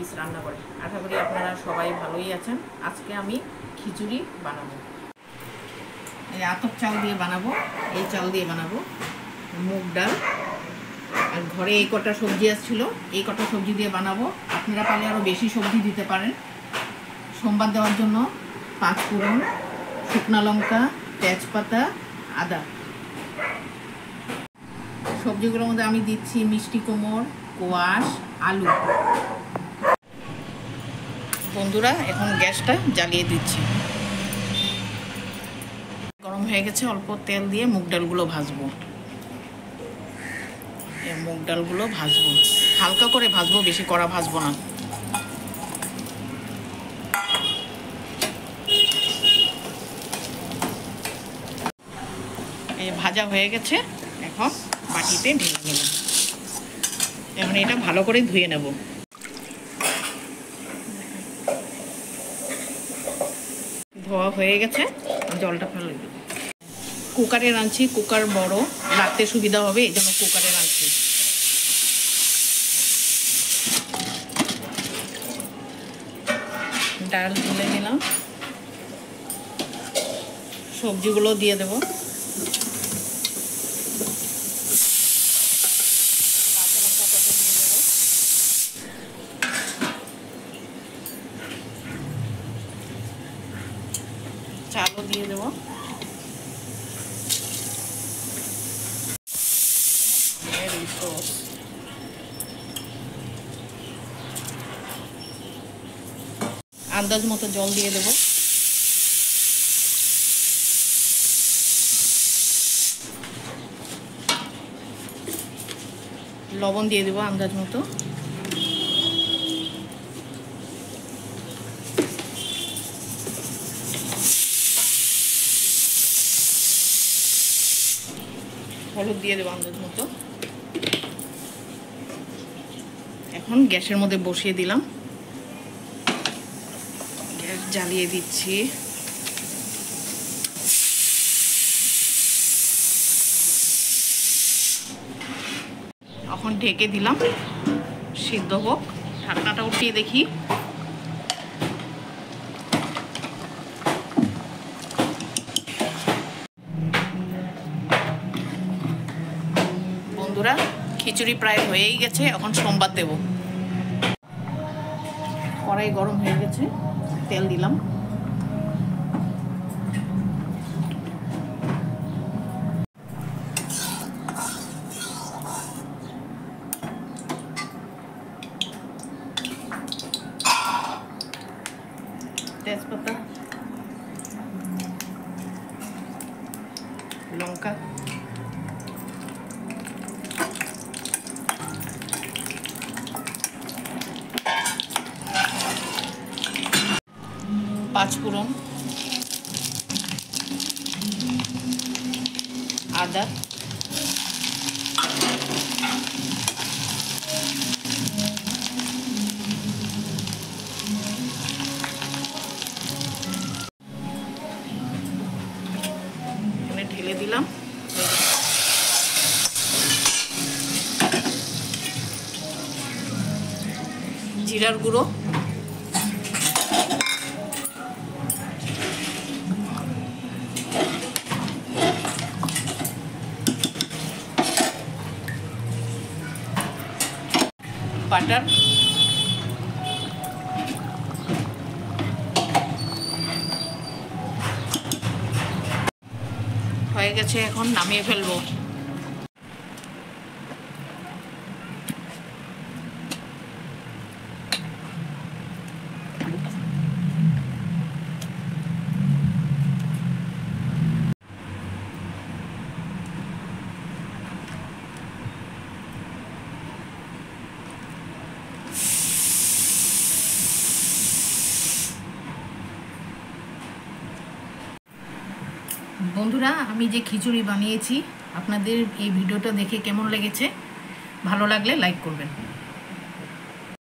Piece রান্না করে। আশা করি আপনারা সবাই ভালোই আছেন। আজকে আমি খিচুড়ি বানাবো। এই আতপ চাল দিয়ে বানাবো, এই চাল দিয়ে বানাবো, মুগ ডাল আর ঘরে এই কটা সবজি আসছিল, এই কটা সবজি দিয়ে বানাবো। আপনারা পারলে আরও বেশি সবজি দিতে পারেন। সোমবার দেওয়ার জন্য 5 ফোড়ন, শুকনো লঙ্কা, তেজপাতা, আদা। সবজিগুলোর মধ্যে আমি দিচ্ছি মিষ্টি কুমড়, কোয়াশ, আলু। বন্ধুরা, এখন গ্যাসটা জ্বালিয়ে দিচ্ছি। গরম হয়ে গেছে, অল্প তেল দিয়ে মুগ ডালগুলো ভাজবো। মুগ ডালগুলো ভাজবো, হালকা করে ভাজবো, বেশি কড়া ভাজবো না। এই ভাজা হয়ে গেছে, এখন বাটিতে ঢেলে নেব। এখন এটা ভালো করে ধুয়ে নেব। ধোয়া হয়ে গেছে, জলটা ফেলে দেব। কুকারে রাঁধছি, কুকার বড়, রাখতে সুবিধা হবে, এই জন্য কুকারে রাঁধছি। ডাল ঢেলে দিলাম, সবজিগুলো দিয়ে দেব। কাঁচা লঙ্কা কটা দিয়ে দেবো। চালও দিয়ে দেবো। আন্দাজ মতো জল দিয়ে দেবো। লবণ দিয়ে দেবো আন্দাজ মতো। হলুদ দিয়ে দেবো আন্দাজ মতো। এখন গ্যাসের মধ্যে বসিয়ে দিলাম, গ্যাস জ্বালিয়ে দিচ্ছি। এখন ঢেকে দিলাম, সিদ্ধ হোক। ঢাকনাটা উঠিয়ে দেখি। বন্ধুরা, খিচুড়ি প্রায় হয়েই গেছে, এখন সোমবার দেব। কড়াই গরম হয়ে গেছে, তেল দিলাম। তেজপাতা, লঙ্কা, 5 ফোড়ন, আদা, ঢেলে দিলাম। জিরার গুঁড়ো, বাটার, হয়ে গেছে, এখন নামিয়ে ফেলবো। বন্ধুরা, আমি যে খিচুড়ি বানিয়েছি, আপনাদের এই ভিডিওটা দেখে কেমন লেগেছে? ভালো লাগলে লাইক করবেন।